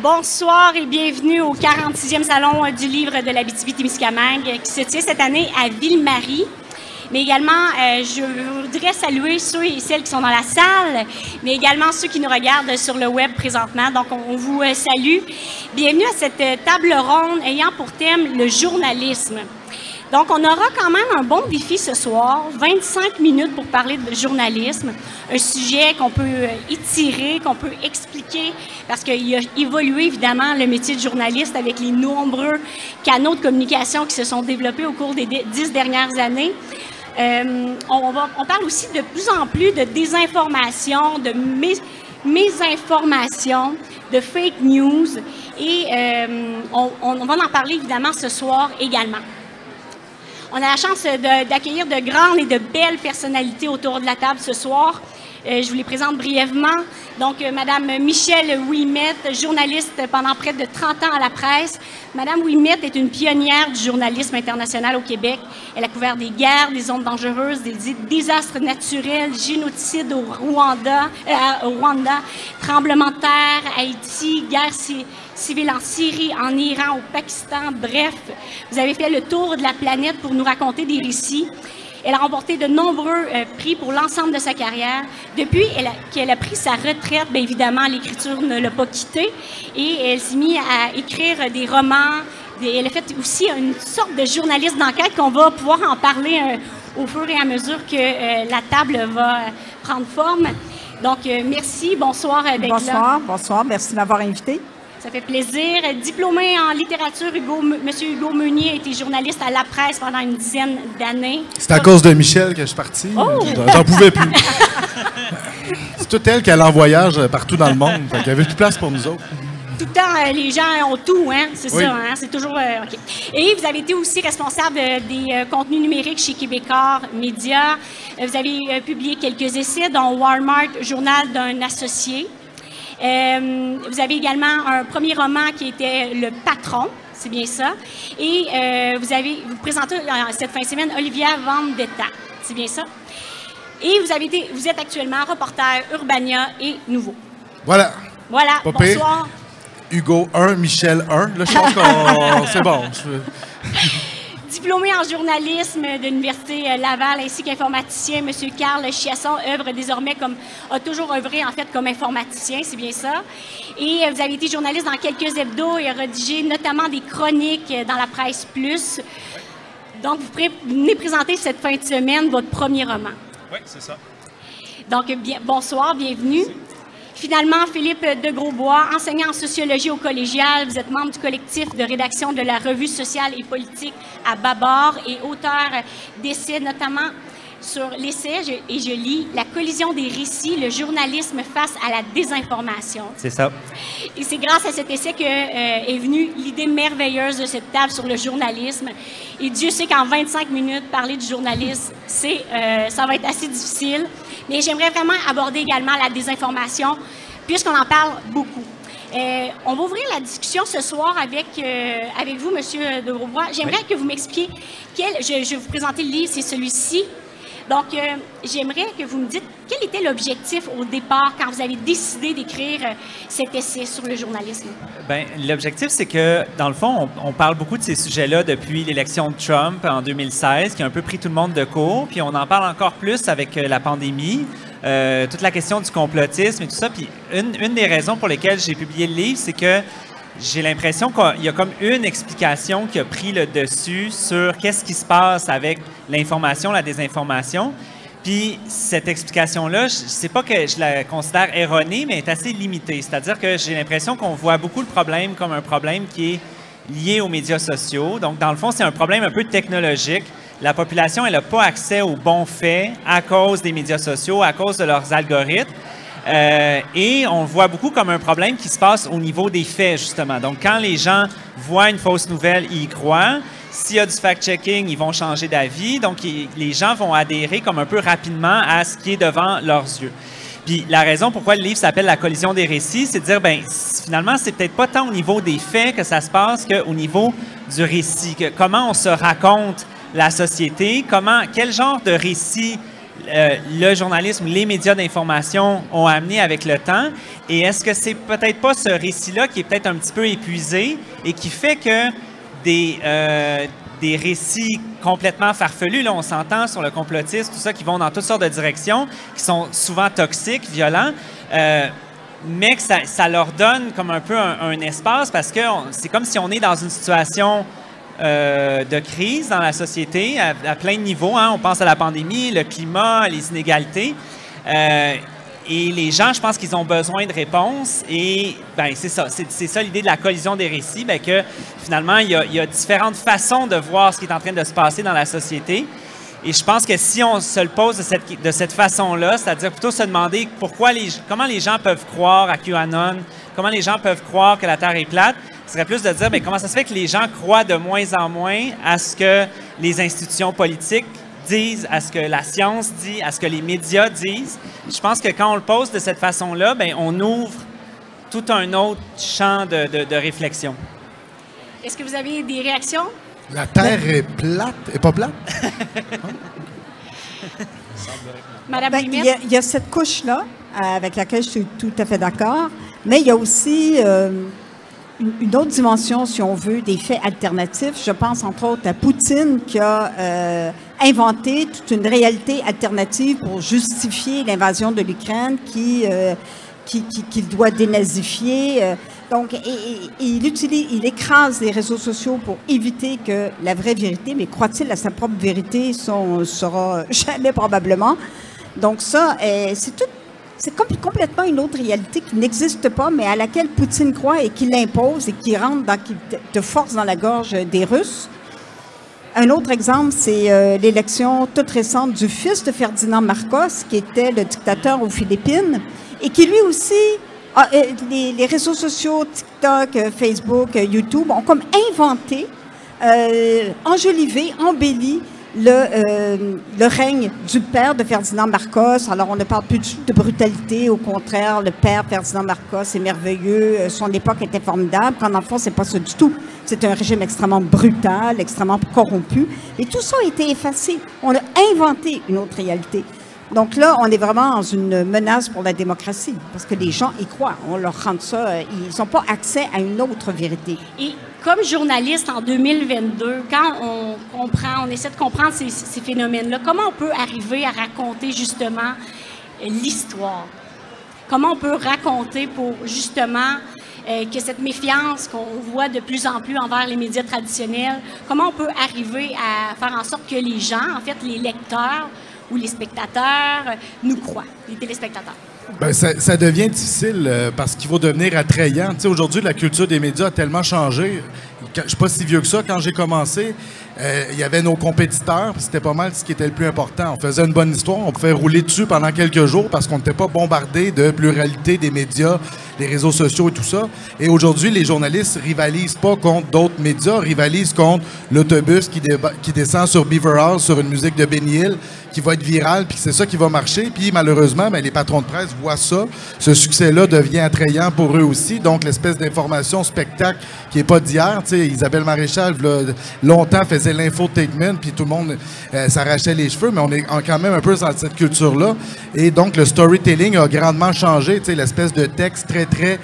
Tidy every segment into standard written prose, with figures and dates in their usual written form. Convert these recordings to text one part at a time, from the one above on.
Bonsoir et bienvenue au 46e Salon du livre de l'Abitibi-Témiscamingue qui se tient cette année à Ville-Marie. Mais également, je voudrais saluer ceux et celles qui sont dans la salle, mais également ceux qui nous regardent sur le web présentement. Donc, on vous salue. Bienvenue à cette table ronde ayant pour thème le journalisme. Donc, on aura quand même un bon défi ce soir, 25 minutes pour parler de journalisme, un sujet qu'on peut étirer, qu'on peut expliquer, parce qu'il a évolué évidemment le métier de journaliste avec les nombreux canaux de communication qui se sont développés au cours des 10 dernières années. On parle aussi de plus en plus de désinformation, de mésinformation, de fake news, et on va en parler évidemment ce soir également. On a la chance d'accueillir de grandes et de belles personnalités autour de la table ce soir. Je vous les présente brièvement. Donc, Madame Michèle Ouimet, journaliste pendant près de 30 ans à la presse. Madame Ouimet est une pionnière du journalisme international au Québec. Elle a couvert des guerres, des zones dangereuses, des désastres naturels, génocides au Rwanda, tremblements de terre, Haïti, guerre civile en Syrie, en Iran, au Pakistan. Bref, vous avez fait le tour de la planète pour nous raconter des récits. Elle a remporté de nombreux prix pour l'ensemble de sa carrière. Depuis qu'elle a pris sa retraite, bien évidemment, l'écriture ne l'a pas quittée et elle s'est mise à écrire des romans. Elle a fait aussi une sorte de journaliste d'enquête qu'on va pouvoir en parler au fur et à mesure que la table va prendre forme. Donc, merci. Bonsoir d'être là. Bonsoir. Merci de m'avoir invité. Ça fait plaisir. Diplômé en littérature, M. Hugo Meunier a été journaliste à La Presse pendant une dizaine d'années. C'est à cause de Michel que je suis parti. Oh! J'en pouvais plus. C'est toute elle qui allait en voyage partout dans le monde. Il n'y avait plus de place pour nous autres. Tout le temps, les gens ont tout, hein? C'est oui. Ça, hein? C'est toujours... OK. Et vous avez été aussi responsable des contenus numériques chez Québécois Média. Vous avez publié quelques essais, dont Walmart, journal d'un associé. Vous avez également un premier roman qui était Le Patron, c'est bien ça. Et vous présentez cette fin de semaine Olivia Vendetta, c'est bien ça. Et vous êtes actuellement reporter Urbania et Nouveau. Voilà. Voilà, Pas bonsoir. Hugo 1, Michel 1. Là, je pense qu'on... c'est bon. Diplômé en journalisme de l'Université Laval ainsi qu'informaticien, M. Carl Chiasson œuvre désormais a toujours œuvré en fait comme informaticien, c'est bien ça. Et vous avez été journaliste dans quelques hebdos et rédigé notamment des chroniques dans la presse plus. Donc, vous venez présenter cette fin de semaine votre premier roman. Oui, c'est ça. Donc, bonsoir, bienvenue. Finalement, Philippe de Grosbois, enseignant en sociologie au collégial, vous êtes membre du collectif de rédaction de la revue sociale et politique à Bâbord et auteur d'essais, notamment sur l'essai, et je lis « La collision des récits, le journalisme face à la désinformation ». C'est ça. Et c'est grâce à cet essai que est venue l'idée merveilleuse de cette table sur le journalisme. Et Dieu sait qu'en 25 minutes, parler du journalisme, ça va être assez difficile. Mais j'aimerais vraiment aborder également la désinformation, puisqu'on en parle beaucoup. On va ouvrir la discussion ce soir avec vous, M. de Grosbois. J'aimerais que vous m'expliquiez, je vais vous présenter le livre, c'est celui-ci. Donc, j'aimerais que vous me dites quel était l'objectif au départ quand vous avez décidé d'écrire cet essai sur le journalisme? Bien, l'objectif, c'est que, dans le fond, on parle beaucoup de ces sujets-là depuis l'élection de Trump en 2016, qui a un peu pris tout le monde de court, puis on en parle encore plus avec la pandémie, toute la question du complotisme et tout ça. Puis une des raisons pour lesquelles j'ai publié le livre, c'est que j'ai l'impression qu'il y a comme une explication qui a pris le dessus sur qu'est-ce qui se passe avec l'information, la désinformation. Puis cette explication-là, c'est pas que je la considère erronée, mais elle est assez limitée. C'est-à-dire que j'ai l'impression qu'on voit beaucoup le problème comme un problème qui est lié aux médias sociaux. Donc, dans le fond, c'est un problème un peu technologique. La population, elle n'a pas accès aux bons faits à cause des médias sociaux, à cause de leurs algorithmes. Et on le voit beaucoup comme un problème qui se passe au niveau des faits, justement. Donc, quand les gens voient une fausse nouvelle, ils y croient. S'il y a du fact-checking, ils vont changer d'avis. Donc, les gens vont adhérer comme un peu rapidement à ce qui est devant leurs yeux. Puis, la raison pourquoi le livre s'appelle « La collision des récits », c'est de dire, bien, finalement, c'est peut-être pas tant au niveau des faits que ça se passe qu'au niveau du récit. Comment on se raconte la société, quel genre de récit le journalisme, les médias d'information ont amené avec le temps? Et est-ce que c'est peut-être pas ce récit-là qui est peut-être un petit peu épuisé et qui fait que des récits complètement farfelus, là, on s'entend sur le complotisme, tout ça, qui vont dans toutes sortes de directions, qui sont souvent toxiques, violents, mais que ça leur donne comme un peu un espace parce que c'est comme si on est dans une situation de crise dans la société à plein de niveaux. Hein. On pense à la pandémie, le climat, les inégalités. Et les gens, je pense qu'ils ont besoin de réponses. Et ben, c'est ça l'idée de la collision des récits, ben, que finalement, il y a différentes façons de voir ce qui est en train de se passer dans la société. Et je pense que si on se le pose de cette façon-là, c'est-à-dire plutôt se demander comment les gens peuvent croire à QAnon, comment les gens peuvent croire que la Terre est plate, ce serait plus de dire bien, comment ça se fait que les gens croient de moins en moins à ce que les institutions politiques disent, à ce que la science dit, à ce que les médias disent. Je pense que quand on le pose de cette façon-là, bien, on ouvre tout un autre champ de réflexion. Est-ce que vous avez des réactions? La Terre est plate, est pas plate? Madame Ben, il y a cette couche-là avec laquelle je suis tout à fait d'accord, mais il y a aussi une autre dimension, si on veut, des faits alternatifs. Je pense entre autres à Poutine qui a inventé toute une réalité alternative pour justifier l'invasion de l'Ukraine qu'il doit dénazifier. Donc, il écrase les réseaux sociaux pour éviter que la vraie vérité, mais croit-il à sa propre vérité, ça, on ne saura jamais probablement. Donc ça, c'est complètement une autre réalité qui n'existe pas, mais à laquelle Poutine croit et qui l'impose et qui rentre de force dans la gorge des Russes. Un autre exemple, c'est l'élection toute récente du fils de Ferdinand Marcos, qui était le dictateur aux Philippines, et qui lui aussi, les réseaux sociaux, TikTok, Facebook, YouTube, ont comme inventé, enjolivé, embelli le règne du père de Ferdinand Marcos. Alors, on ne parle plus de brutalité, au contraire, le père Ferdinand Marcos est merveilleux, son époque était formidable, quand en fond, c'est pas ça du tout. C'est un régime extrêmement brutal, extrêmement corrompu, et tout ça a été effacé. On a inventé une autre réalité. Donc là, on est vraiment dans une menace pour la démocratie, parce que les gens y croient. On leur rend ça, ils n'ont pas accès à une autre vérité. Et comme journaliste en 2022, quand on essaie de comprendre ces phénomènes-là, comment on peut arriver à raconter justement l'histoire? Comment on peut raconter pour justement que cette méfiance qu'on voit de plus en plus envers les médias traditionnels, comment on peut arriver à faire en sorte que les gens, en fait les lecteurs ou les spectateurs, nous croient, les téléspectateurs? Ben, ça devient difficile parce qu'il faut devenir attrayant. Tu sais, aujourd'hui, la culture des médias a tellement changé. Je ne suis pas si vieux que ça. Quand j'ai commencé, il y avait nos compétiteurs, puis c'était pas mal ce qui était le plus important. On faisait une bonne histoire, on pouvait rouler dessus pendant quelques jours parce qu'on n'était pas bombardé de pluralité des médias, des réseaux sociaux et tout ça. Et aujourd'hui, les journalistes rivalisent pas contre d'autres médias, rivalisent contre l'autobus qui descend sur Beaver House sur une musique de Benny Hill, qui va être virale, puis c'est ça qui va marcher. Puis malheureusement, ben, les patrons de presse voient ça. Ce succès-là devient attrayant pour eux aussi. Donc l'espèce d'information spectacle qui n'est pas d'hier. Tu sais, Isabelle Maréchal, là, longtemps, faisait l'infotainment, puis tout le monde s'arrachait les cheveux, mais on est quand même un peu dans cette culture-là. Et donc le storytelling a grandement changé. Tu sais, l'espèce de texte très, très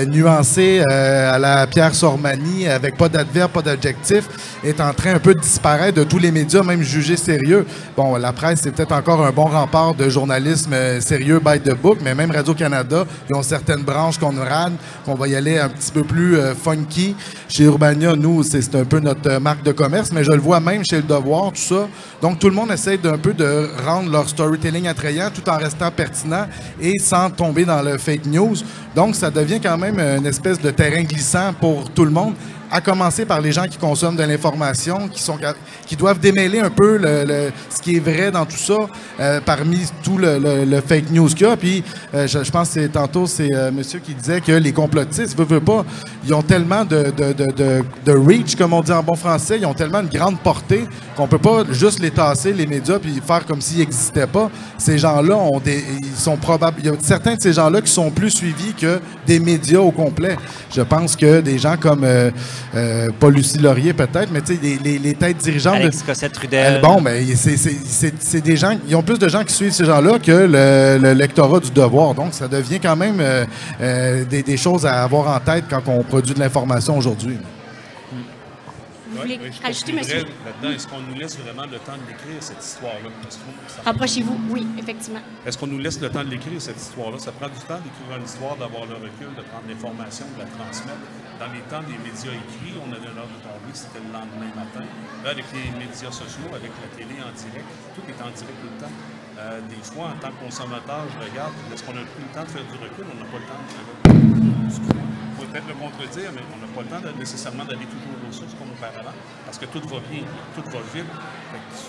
nuancé à la Pierre Sormani, avec pas d'adverbe, pas d'adjectif, est en train un peu de disparaître de tous les médias, même jugés sérieux. Bon, la presse, c'est peut-être encore un bon rempart de journalisme sérieux by the book, mais même Radio-Canada, ils ont certaines branches qu'on rade, qu'on va y aller un petit peu plus funky. Chez Urbania, nous, c'est un peu notre marque de commerce, mais je le vois même chez Le Devoir, tout ça. Donc, tout le monde essaie d'un peu de rendre leur storytelling attrayant tout en restant pertinent et sans tomber dans le fake news. Donc, ça devient quand même une espèce de terrain glissant pour tout le monde, à commencer par les gens qui consomment de l'information, qui doivent démêler un peu ce qui est vrai dans tout ça, parmi tout le fake news qu'il y a. Puis, je pense que tantôt, c'est monsieur qui disait que les complotistes, veulent pas, ils ont tellement de reach, comme on dit en bon français, ils ont tellement une grande portée qu'on peut pas juste les tasser, les médias, puis faire comme s'ils n'existaient pas. Ces gens-là, ils sont probables. Il y a certains de ces gens-là qui sont plus suivis que des médias au complet. Je pense que des gens comme pas Lucie Laurier peut-être, mais tu sais, les têtes dirigeantes. Alex Cossette-Trudel. Bon, mais c'est des gens, ils ont plus de gens qui suivent ces gens-là que le lectorat du Devoir. Donc, ça devient quand même des choses à avoir en tête quand on produit de l'information aujourd'hui. Vous voulez ajouter, monsieur? Là-dedans, est-ce qu'on nous laisse vraiment le temps de l'écrire, cette histoire-là? Rapprochez-vous, oui, effectivement. Est-ce qu'on nous laisse le temps de l'écrire, cette histoire-là? Ça prend du temps d'écrire une histoire, d'avoir le recul, de prendre l'information, de la transmettre. Dans les temps des médias écrits, on avait l'heure de tomber, c'était le lendemain matin. Là, avec les médias sociaux, avec la télé en direct, tout est en direct tout le temps. Des fois, en tant que consommateur, je regarde, est-ce qu'on a pris le temps de faire du recul? On n'a pas le temps de faire du recul. Peut-être le contredire, mais on n'a pas le temps nécessairement d'aller toujours aux sources comme auparavant, parce que tout va bien, tout va vite,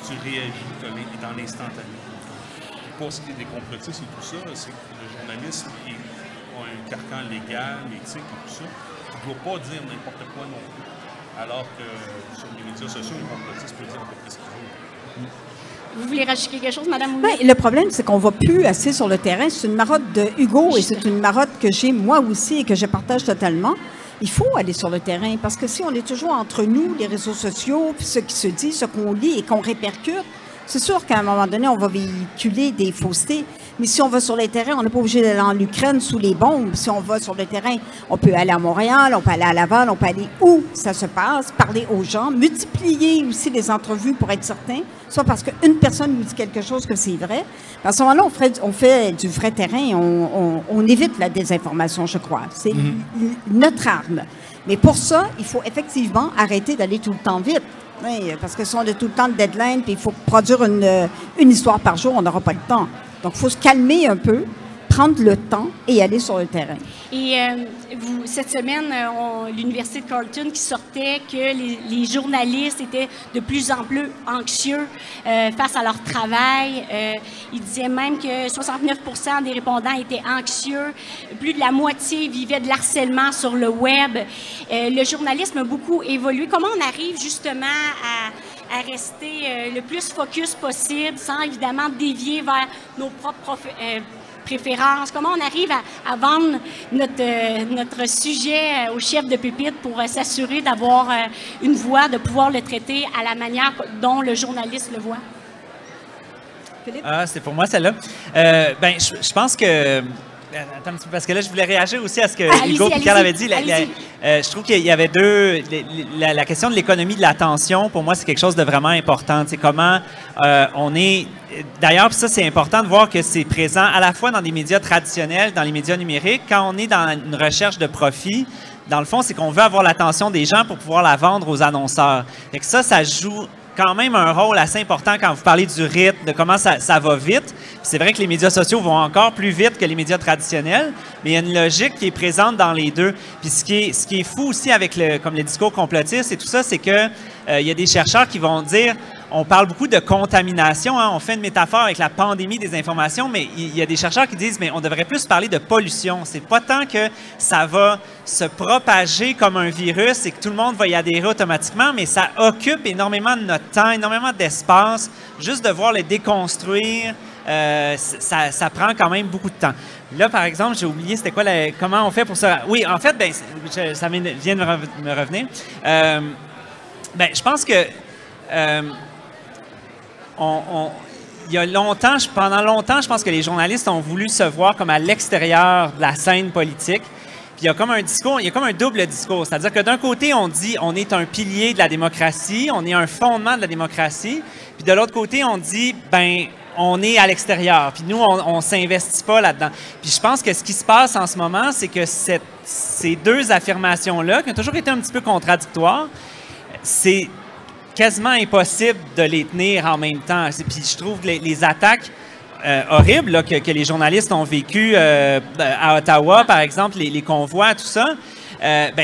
tu réagis dans l'instantané. Pour ce qui est des complotistes et tout ça, c'est que le journalisme a un carcan légal, éthique et tout ça. Tu ne dois pas dire n'importe quoi non plus. Alors que sur les médias sociaux, les complotistes peuvent dire à peu près ce qu'ils veulent. Vous voulez rajouter quelque chose, Mme Ouimet? Le problème, c'est qu'on ne va plus assez sur le terrain. C'est une marotte de Hugo et c'est une marotte que j'ai moi aussi et que je partage totalement. Il faut aller sur le terrain parce que si on est toujours entre nous, les réseaux sociaux, puis ce qui se dit, ce qu'on lit et qu'on répercute, c'est sûr qu'à un moment donné, on va véhiculer des faussetés. Mais si on va sur les terrains, on n'est pas obligé d'aller en Ukraine sous les bombes. Si on va sur le terrain, on peut aller à Montréal, on peut aller à Laval, on peut aller où ça se passe, parler aux gens, multiplier aussi les entrevues pour être certain, soit parce qu'une personne nous dit quelque chose que c'est vrai. À ce moment-là, on fait du vrai terrain, on évite la désinformation, je crois. C'est notre arme. Mais pour ça, il faut effectivement arrêter d'aller tout le temps vite. Oui, parce que si on a tout le temps de deadline, puis il faut produire une histoire par jour, on n'aura pas le temps. Donc, il faut se calmer un peu, prendre le temps et aller sur le terrain. Et cette semaine, l'Université de Carleton qui sortait que les journalistes étaient de plus en plus anxieux face à leur travail. Ils disaient même que 69% des répondants étaient anxieux. Plus de la moitié vivaient de l'harcèlement sur le web. Le journalisme a beaucoup évolué. Comment on arrive justement à rester le plus focus possible sans évidemment dévier vers nos propres préférences? Comment on arrive à vendre notre sujet au chef de pupitre pour s'assurer d'avoir une voix, de pouvoir le traiter à la manière dont le journaliste le voit? Philippe? Ah, c'est pour moi celle-là. Je pense que... Attends un petit peu, parce que là, je voulais réagir aussi à ce que Hugo Picard avait dit. Je trouve qu'il y avait la question de l'économie de l'attention, pour moi, c'est quelque chose de vraiment important. C'est comment on est... D'ailleurs, ça, c'est important de voir que c'est présent à la fois dans des médias traditionnels, dans les médias numériques. Quand on est dans une recherche de profit, dans le fond, c'est qu'on veut avoir l'attention des gens pour pouvoir la vendre aux annonceurs. Et que ça joue quand même un rôle assez important quand vous parlez du rythme, de comment ça va vite. C'est vrai que les médias sociaux vont encore plus vite que les médias traditionnels, mais il y a une logique qui est présente dans les deux. Puis ce qui est fou aussi avec comme les discours complotistes et tout ça, c'est que il y a des chercheurs qui vont dire, on parle beaucoup de contamination, hein, on fait une métaphore avec la pandémie des informations, mais il y a des chercheurs qui disent, mais on devrait plus parler de pollution. C'est pas tant que ça va se propager comme un virus et que tout le monde va y adhérer automatiquement, mais ça occupe énormément de notre temps, énormément d'espace. Juste devoir le déconstruire, ça prend quand même beaucoup de temps. Là, par exemple, j'ai oublié, c'était quoi, comment on fait pour ça? Oui, en fait, ça vient de me revenir. Je pense que il y a longtemps, pendant longtemps, je pense que les journalistes ont voulu se voir comme à l'extérieur de la scène politique. Puis il y a comme un discours, il y a comme un double discours. C'est-à-dire que d'un côté, on dit on est un pilier de la démocratie, on est un fondement de la démocratie. Puis de l'autre côté, on dit on est à l'extérieur. Puis nous, on s'investit pas là-dedans. Puis je pense que ce qui se passe en ce moment, c'est que ces deux affirmations-là, qui ont toujours été un petit peu contradictoires, c'est quasiment impossible de les tenir en même temps. Puis je trouve que les attaques horribles là, que les journalistes ont vécues à Ottawa, par exemple, les convois, tout ça,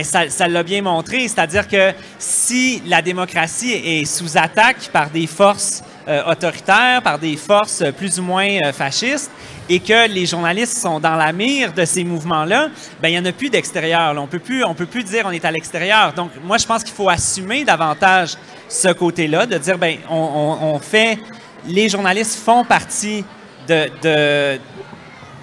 ça l'a bien montré. C'est-à-dire que si la démocratie est sous attaque par des forces autoritaires, par des forces plus ou moins fascistes, et que les journalistes sont dans la mire de ces mouvements-là, il n'y en a plus d'extérieur. On peut plus dire on est à l'extérieur. Donc, moi, je pense qu'il faut assumer davantage ce côté-là, de dire, les journalistes font partie de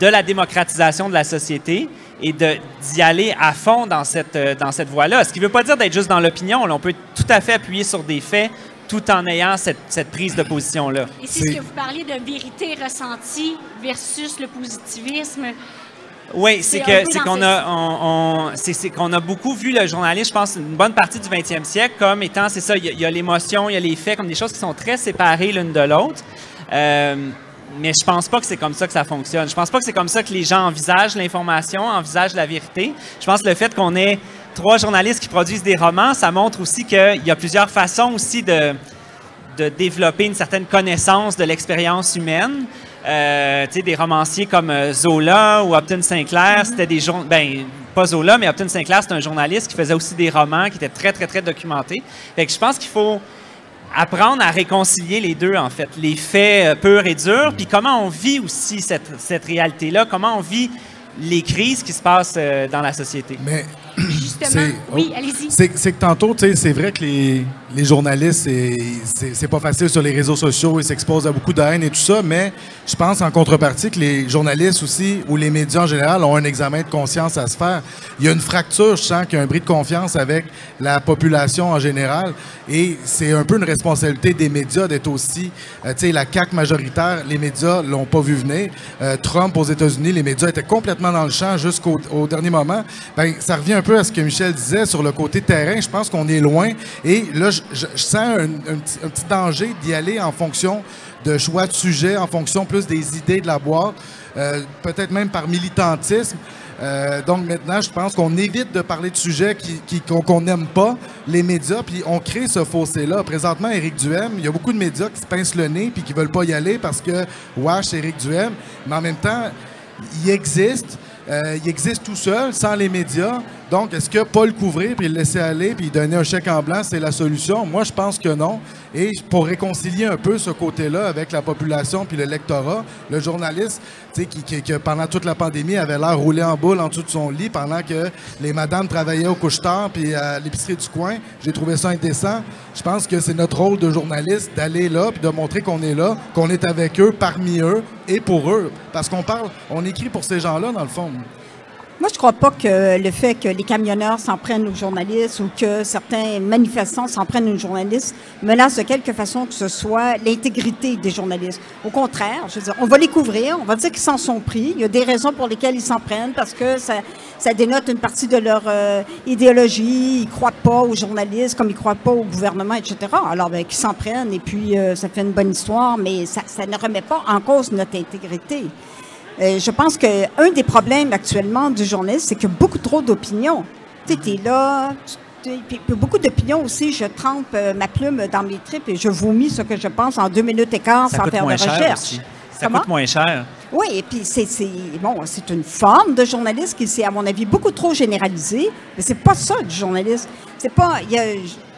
la démocratisation de la société et d'y aller à fond dans cette voie-là. Ce qui ne veut pas dire d'être juste dans l'opinion. On peut tout à fait appuyer sur des faits tout en ayant cette prise de position-là. Et c'est ce que vous parliez de vérité ressentie versus le positivisme. Oui, c'est qu'on a beaucoup vu le journaliste, je pense, une bonne partie du 20e siècle comme étant, c'est ça, il y a l'émotion, il y a les faits, comme des choses qui sont très séparées l'une de l'autre. Mais je pense pas que c'est comme ça que ça fonctionne. Je pense pas que c'est comme ça que les gens envisagent l'information, envisagent la vérité. Je pense que le fait qu'on ait 3 journalistes qui produisent des romans, ça montre aussi qu'il y a plusieurs façons aussi de développer une certaine connaissance de l'expérience humaine. Des romanciers comme Zola ou Upton Sinclair, c'était des pas Zola, mais Upton Sinclair, c'est un journaliste qui faisait aussi des romans qui étaient très, très, très documentés. Fait que je pense qu'il faut apprendre à réconcilier les deux, en fait, les faits purs et durs, puis comment on vit aussi cette réalité-là, comment on vit les crises qui se passent dans la société. Mais justement, oui, allez-y. C'est que tantôt, tu sais, c'est vrai que les journalistes, c'est pas facile sur les réseaux sociaux, ils s'exposent à beaucoup de haine et tout ça, mais je pense en contrepartie que les journalistes aussi, ou les médias en général, ont un examen de conscience à se faire. Il y a une fracture, je sens qu'il y a un bris de confiance avec la population en général, et c'est un peu une responsabilité des médias d'être aussi, tu sais, la CAQ majoritaire, les médias l'ont pas vu venir. Trump aux États-Unis, les médias étaient complètement dans le champ jusqu'au dernier moment. Ben, ça revient un peu à ce que Michel disait sur le côté terrain. Je pense qu'on est loin. Et là, je sens un petit danger d'y aller en fonction de choix de sujets, en fonction plus des idées de la boîte, peut-être même par militantisme. Donc maintenant, je pense qu'on évite de parler de sujets qu'on n'aime pas, les médias, puis on crée ce fossé-là. Présentement, Éric Duhem, il y a beaucoup de médias qui se pincent le nez puis qui veulent pas y aller parce que, wesh, c'est Éric Duhem. Mais en même temps, il existe tout seul, sans les médias. Donc, est-ce que pas le couvrir, puis le laisser aller, puis donner un chèque en blanc, c'est la solution? Moi, je pense que non. Et pour réconcilier un peu ce côté-là avec la population puis le lectorat, le journaliste, tu sais, qui pendant toute la pandémie avait l'air roulé en boule en dessous de son lit pendant que les madames travaillaient au couche-tard puis à l'épicerie du coin, j'ai trouvé ça indécent. Je pense que c'est notre rôle de journaliste d'aller là puis de montrer qu'on est là, qu'on est avec eux, parmi eux et pour eux. Parce on écrit pour ces gens-là, dans le fond. Moi, je ne crois pas que le fait que les camionneurs s'en prennent aux journalistes ou que certains manifestants s'en prennent aux journalistes menace de quelque façon que ce soit l'intégrité des journalistes. Au contraire, je veux dire, on va les couvrir, on va dire qu'ils s'en sont pris. Il y a des raisons pour lesquelles ils s'en prennent parce que ça dénote une partie de leur idéologie. Ils ne croient pas aux journalistes comme ils ne croient pas au gouvernement, etc. Alors, qu'ils s'en prennent et puis ça fait une bonne histoire, mais ça ne remet pas en cause notre intégrité. Je pense qu'un des problèmes actuellement du journaliste, c'est qu'il y a beaucoup trop d'opinions. Tu sais, t'es là, puis beaucoup d'opinions aussi. Je trempe ma plume dans mes tripes et je vomis ce que je pense en 2 minutes et quart sans faire de recherche. Ça coûte moins cher. Oui, et puis c'est une forme de journaliste qui s'est, à mon avis, beaucoup trop généralisée. Mais c'est pas ça du journaliste. C'est pas. Il y a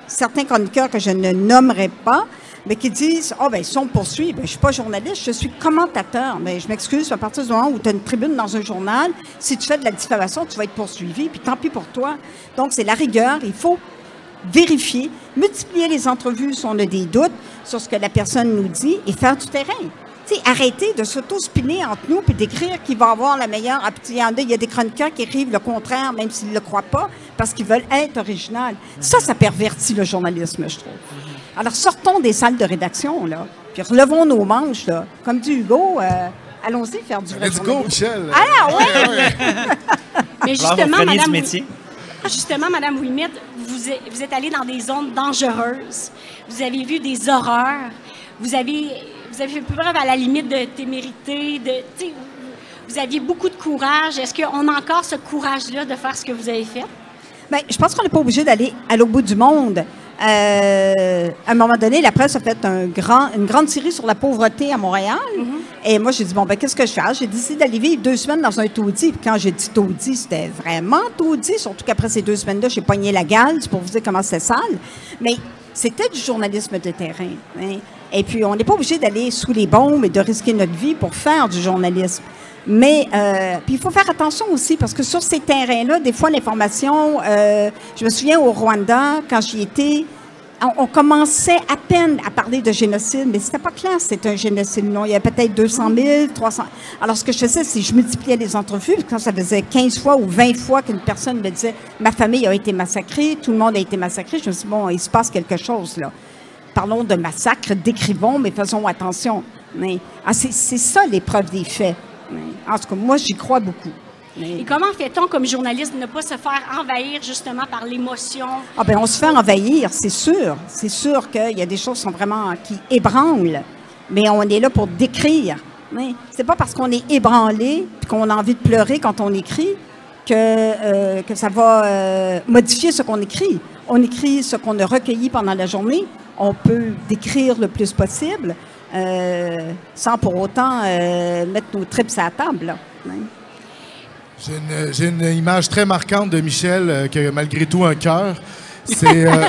certains chroniqueurs que je ne nommerai pas, mais qui disent, si on me poursuit, je suis pas journaliste, je suis commentateur. Mais je m'excuse, à partir du moment où tu as une tribune dans un journal, si tu fais de la diffamation, tu vas être poursuivi, puis tant pis pour toi. Donc, c'est la rigueur. Il faut vérifier, multiplier les entrevues si on a des doutes sur ce que la personne nous dit et faire du terrain. T'sais, arrêter de s'auto-spinner entre nous puis d'écrire qui va avoir la meilleure. Il y a des chroniqueurs qui écrivent le contraire, même s'ils ne le croient pas, parce qu'ils veulent être original. Ça pervertit le journalisme, je trouve. Alors, sortons des salles de rédaction, là, puis relevons nos manches, là. Comme dit Hugo, allons-y faire du vrai Let's go, Michel! Ah, oui! Mais justement, Madame Ouimet, vous êtes allé dans des zones dangereuses. Vous avez vu des horreurs. Vous avez fait preuve à la limite de témérité. Vous aviez beaucoup de courage. Est-ce qu'on a encore ce courage-là de faire ce que vous avez fait? Bien, je pense qu'on n'est pas obligé d'aller à l'autre bout du monde. À un moment donné, la presse a fait une grande série sur la pauvreté à Montréal. Mm-hmm. Et moi, j'ai dit, qu'est-ce que je fais? J'ai décidé d'aller vivre 2 semaines dans un taudis. Puis quand j'ai dit taudis, c'était vraiment taudis. Surtout qu'après ces 2 semaines-là, j'ai pogné la gale. C'est pour vous dire comment c'était sale. Mais c'était du journalisme de terrain. Hein? Et puis, on n'est pas obligé d'aller sous les bombes et de risquer notre vie pour faire du journalisme. Mais puis il faut faire attention aussi, parce que sur ces terrains-là, des fois, l'information... je me souviens au Rwanda, quand j'y étais, on commençait à peine à parler de génocide, mais c'était pas clair, c'était un génocide. Non, il y avait peut-être 200 000, 300. Alors, ce que je faisais, c'est que je multipliais les entrevues. Quand ça faisait 15 fois ou 20 fois qu'une personne me disait « Ma famille a été massacrée, tout le monde a été massacré », je me suis dit « Bon, il se passe quelque chose, là. Parlons de massacre, décrivons, mais faisons attention. » c'est ça, l'épreuve des faits. En tout cas, moi, j'y crois beaucoup. Et comment fait-on, comme journaliste, de ne pas se faire envahir, justement, par l'émotion? Ah ben, on se fait envahir, c'est sûr. C'est sûr qu'il y a des choses qui sont vraiment qui ébranlent, mais on est là pour décrire. C'est pas parce qu'on est ébranlé et qu'on a envie de pleurer quand on écrit que ça va modifier ce qu'on écrit. On écrit ce qu'on a recueilli pendant la journée. On peut décrire le plus possible sans pour autant mettre nos tripes à la table. Là. J'ai une image très marquante de Michel, qui a malgré tout un cœur.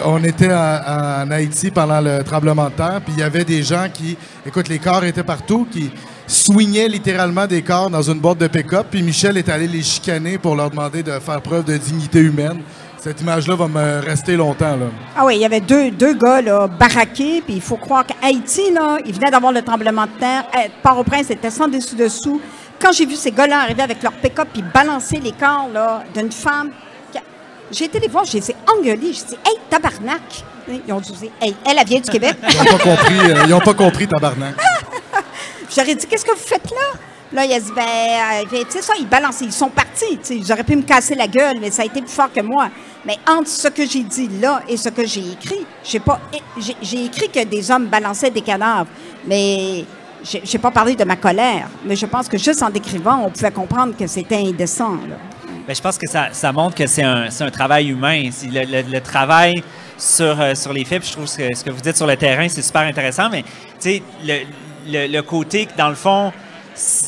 On était en Haïti pendant le tremblement de terre, puis il y avait des gens qui, écoute, les corps étaient partout, qui swingaient littéralement des corps dans une boîte de pick-up, puis Michel est allé les chicaner pour leur demander de faire preuve de dignité humaine. Cette image-là va me rester longtemps. Là. Ah oui, il y avait deux gars là, baraqués, puis il faut croire qu'Haïti, là, il venait d'avoir le tremblement de terre. Port-au-Prince était sans dessus-dessous. Quand j'ai vu ces gars-là arriver avec leur pick-up puis balancer les corps là, d'une femme, j'ai été les voir, je les ai engueulés. J'ai dit « Hey, tabarnak! » Ils ont dit « Hey, elle vient du Québec. » Ils n'ont pas compris, tabarnak. J'aurais dit « Qu'est-ce que vous faites là? » Là, il a dit « Ben, tu sais ça, ils balançaient, ils sont partis. J'aurais pu me casser la gueule, mais ça a été plus fort que moi. Mais entre ce que j'ai dit là et ce que j'ai écrit, j'ai écrit que des hommes balançaient des cadavres, mais... Je n'ai pas parlé de ma colère, mais je pense que juste en décrivant, on pouvait comprendre que c'était indécent. Là. Bien, je pense que ça montre que c'est un travail humain. Le travail sur les faits, puis je trouve que ce que vous dites sur le terrain, c'est super intéressant, mais tu sais, le côté que, dans le fond,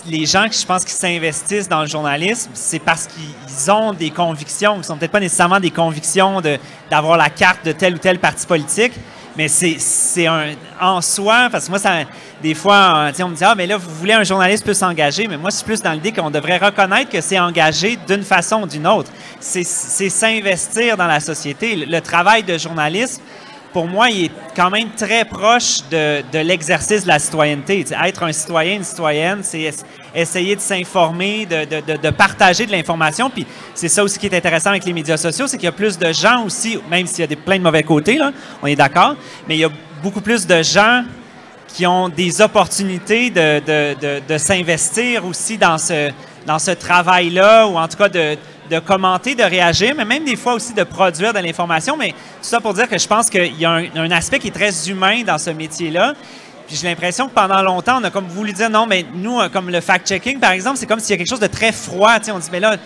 les gens que je pense qui s'investissent dans le journalisme, c'est parce qu'ils ont des convictions, qui ne sont peut-être pas nécessairement des convictions d'avoir la carte de tel ou tel parti politique, mais c'est en soi, parce que moi, des fois, on me dit « Ah, mais là, vous voulez un journaliste plus engagé », mais moi, je suis plus dans l'idée qu'on devrait reconnaître que c'est engagé d'une façon ou d'une autre. C'est s'investir dans la société. Le travail de journaliste, pour moi, il est quand même très proche de l'exercice de la citoyenneté. T'sais, être un citoyen, une citoyenne, c'est essayer de s'informer, de partager de l'information. Puis c'est ça aussi qui est intéressant avec les médias sociaux, c'est qu'il y a plus de gens aussi, même s'il y a plein de mauvais côtés, là, on est d'accord, mais il y a beaucoup plus de gens qui ont des opportunités de s'investir aussi dans ce travail-là, ou en tout cas de commenter, de réagir, mais même des fois aussi de produire de l'information. Mais tout ça pour dire que je pense qu'il y a un aspect qui est très humain dans ce métier-là. Puis j'ai l'impression que pendant longtemps, on a comme voulu dire non, mais nous, comme le fact-checking, par exemple, c'est comme s'il y a quelque chose de très froid. On dit, mais là,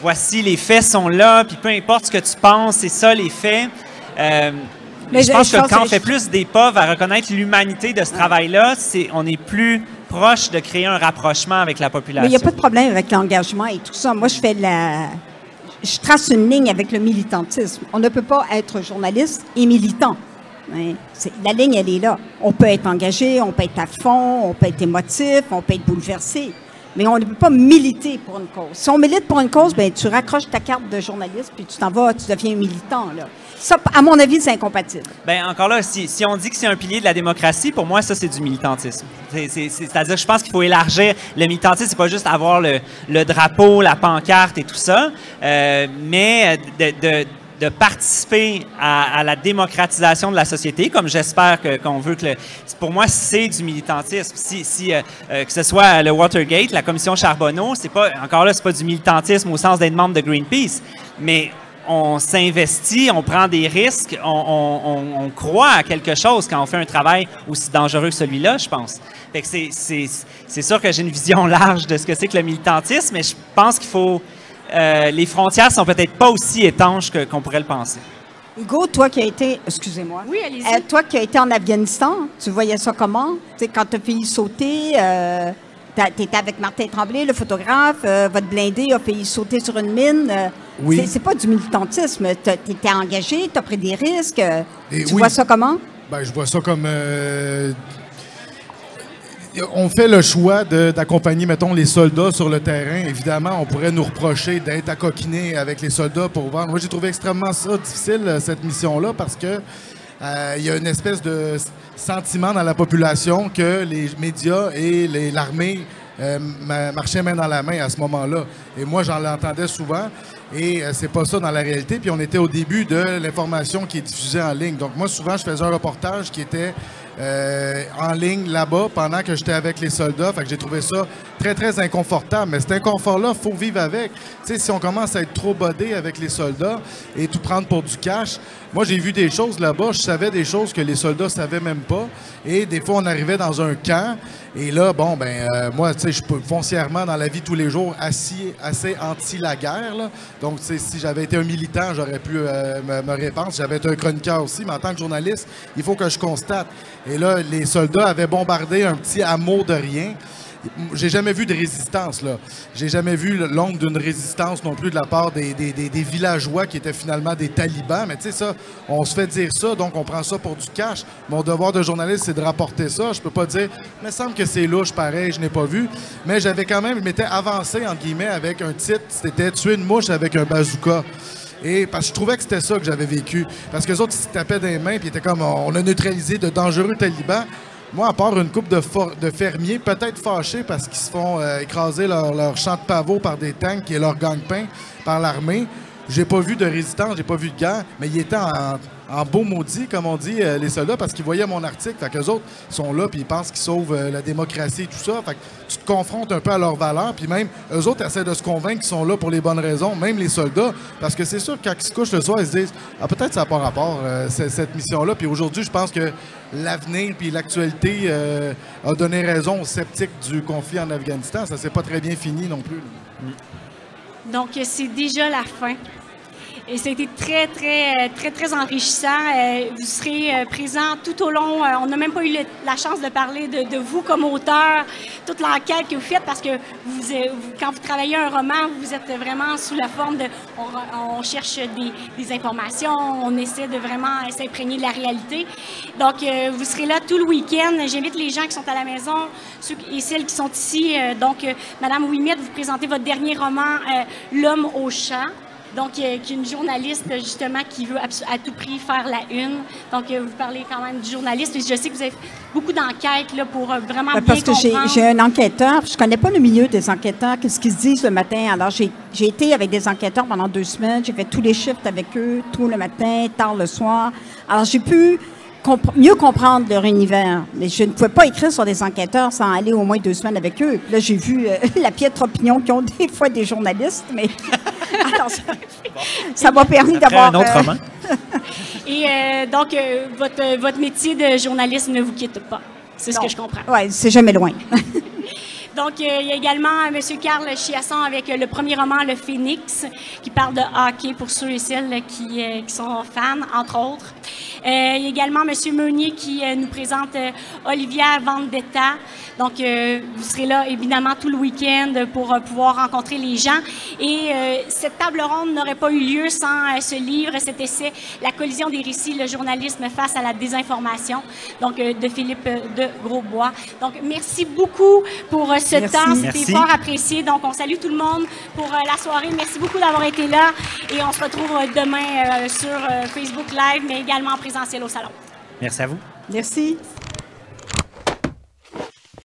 voici, les faits sont là, puis peu importe ce que tu penses, c'est ça, les faits. Mais je pense que quand on fait plus d'épreuves à reconnaître l'humanité de ce travail-là, on est plus proche de créer un rapprochement avec la population. Mais il n'y a pas de problème avec l'engagement et tout ça. Moi, je trace une ligne avec le militantisme. On ne peut pas être journaliste et militant. La ligne, elle est là. On peut être engagé, on peut être à fond, on peut être émotif, on peut être bouleversé. Mais on ne peut pas militer pour une cause. Si on milite pour une cause, ben tu raccroches ta carte de journaliste puis tu t'en vas, tu deviens militant, là. Ça, à mon avis, c'est incompatible. Bien, encore là, si on dit que c'est un pilier de la démocratie, pour moi, ça, c'est du militantisme. C'est-à-dire, je pense qu'il faut élargir. Le militantisme, c'est pas juste avoir le drapeau, la pancarte et tout ça, mais de participer à la démocratisation de la société, comme j'espère qu'on veut que... Pour moi, c'est du militantisme. Que ce soit le Watergate, la commission Charbonneau, encore là, c'est pas du militantisme au sens d'être membre de Greenpeace, mais on s'investit, on prend des risques, on croit à quelque chose quand on fait un travail aussi dangereux que celui-là, je pense. Fait que c'est sûr que j'ai une vision large de ce que c'est que le militantisme, mais je pense qu'il faut... les frontières sont peut-être pas aussi étanches qu'on pourrait le penser. Hugo, toi qui as été... Excusez-moi. Oui, allez-y. Toi qui as été en Afghanistan, tu voyais ça comment? Tu sais, quand tu as failli sauter... Tu étais avec Martin Tremblay, le photographe, votre blindé a failli sauter sur une mine. Oui. C'est pas du militantisme. Tu étais engagé, tu as pris des risques. Tu oui. vois ça comment? Ben, je vois ça comme... on fait le choix d'accompagner, mettons, les soldats sur le terrain. Évidemment, on pourrait nous reprocher d'être à coquiner avec les soldats pour voir. Moi, j'ai trouvé extrêmement ça difficile, cette mission-là, parce que il y a une espèce de sentiment dans la population que les médias et l'armée marchaient main dans la main à ce moment-là. Et moi, j'en l'entendais souvent. Et c'est pas ça dans la réalité. Puis on était au début de l'information qui est diffusée en ligne. Donc moi, souvent, je faisais un reportage qui était en ligne là-bas pendant que j'étais avec les soldats. Fait que j'ai trouvé ça très, très inconfortable. Mais cet inconfort-là, il faut vivre avec. Tu sais, si on commence à être trop bodé avec les soldats et tout prendre pour du cash, moi, j'ai vu des choses là-bas. Je savais des choses que les soldats savaient même pas. Et des fois, on arrivait dans un camp. Et là, bon, moi, tu sais, je suis foncièrement dans la vie tous les jours assez anti la guerre, là. Donc, si j'avais été un militant, j'aurais pu me répandre. J'avais été un chroniqueur aussi, mais en tant que journaliste, il faut que je constate. Et là, les soldats avaient bombardé un petit hameau de rien. J'ai jamais vu de résistance, là. J'ai jamais vu l'ombre d'une résistance non plus de la part des villageois qui étaient finalement des talibans. Mais tu sais, ça, on se fait dire ça, donc on prend ça pour du cash. Mon devoir de journaliste, c'est de rapporter ça. Je peux pas dire, il me semble que c'est louche, pareil, je n'ai pas vu. Mais j'avais quand même, je m'étais avancé, entre guillemets, avec un titre, c'était « Tuer une mouche avec un bazooka ». Et parce que je trouvais que c'était ça que j'avais vécu. Parce que les autres, ils se tapaient des mains, puis ils étaient comme, on a neutralisé de dangereux talibans. Moi, à part une couple de fermiers, peut-être fâchés parce qu'ils se font écraser leur champ de pavot par des tanks et leur gang-pain par l'armée, j'ai pas vu de résistance, j'ai pas vu de guerre, mais ils étaient en beau maudit, comme on dit, les soldats, parce qu'ils voyaient mon article. Fait qu'eux autres sont là, puis ils pensent qu'ils sauvent la démocratie et tout ça. Fait que tu te confrontes un peu à leurs valeurs, puis même eux autres essaient de se convaincre qu'ils sont là pour les bonnes raisons, même les soldats, parce que c'est sûr que quand ils se couchent le soir, ils se disent « Ah, peut-être ça n'a pas rapport, cette mission-là. » Puis aujourd'hui, je pense que l'avenir puis l'actualité a donné raison aux sceptiques du conflit en Afghanistan. Ça s'est pas très bien fini non plus. Donc, c'est déjà la fin. Et ça a été très, très, très, très enrichissant. Vous serez présents tout au long. On n'a même pas eu la chance de parler de vous comme auteur, toute l'enquête que vous faites, parce que quand vous travaillez un roman, vous êtes vraiment sous la forme de... On cherche des informations, on essaie de vraiment s'imprégner de la réalité. Donc, vous serez là tout le week-end. J'invite les gens qui sont à la maison, ceux et celles qui sont ici. Donc, Madame Ouimet, vous présentez votre dernier roman, L'homme au champ. Donc, qui est une journaliste, justement, qui veut à tout prix faire la une. Donc, vous parlez quand même du journaliste. Et je sais que vous avez beaucoup d'enquêtes là, pour vraiment bien parce comprendre. Parce que j'ai un enquêteur. Je connais pas le milieu des enquêteurs, qu'est-ce qu'ils se disent le matin. Alors, j'ai été avec des enquêteurs pendant 2 semaines. J'ai fait tous les shifts avec eux, tôt le matin, tard le soir. Alors, j'ai pu mieux comprendre leur univers. Mais je ne pouvais pas écrire sur des enquêteurs sans aller au moins 2 semaines avec eux. Puis là, j'ai vu la piètre opinion qu'ont des fois des journalistes, mais alors, ça m'a permis d'avoir... un autre roman. Et donc, votre métier de journaliste ne vous quitte pas. C'est ce que je comprends. Oui, c'est jamais loin. Donc, il y a également M. Carl Chiasson avec le premier roman, Le Phénix, qui parle de hockey pour ceux et celles qui sont fans, entre autres. Il y a également M. Meunier qui nous présente Olivia Vendetta. Donc, vous serez là, évidemment, tout le week-end pour pouvoir rencontrer les gens. Et cette table ronde n'aurait pas eu lieu sans ce livre, cet essai, La collision des récits, le journalisme face à la désinformation, donc de Philippe de Grosbois. Donc, merci beaucoup pour ce temps. C'était fort apprécié. Donc, on salue tout le monde pour la soirée. Merci beaucoup d'avoir été là. Et on se retrouve demain sur Facebook Live, mais également en présentiel au salon. Merci à vous. Merci.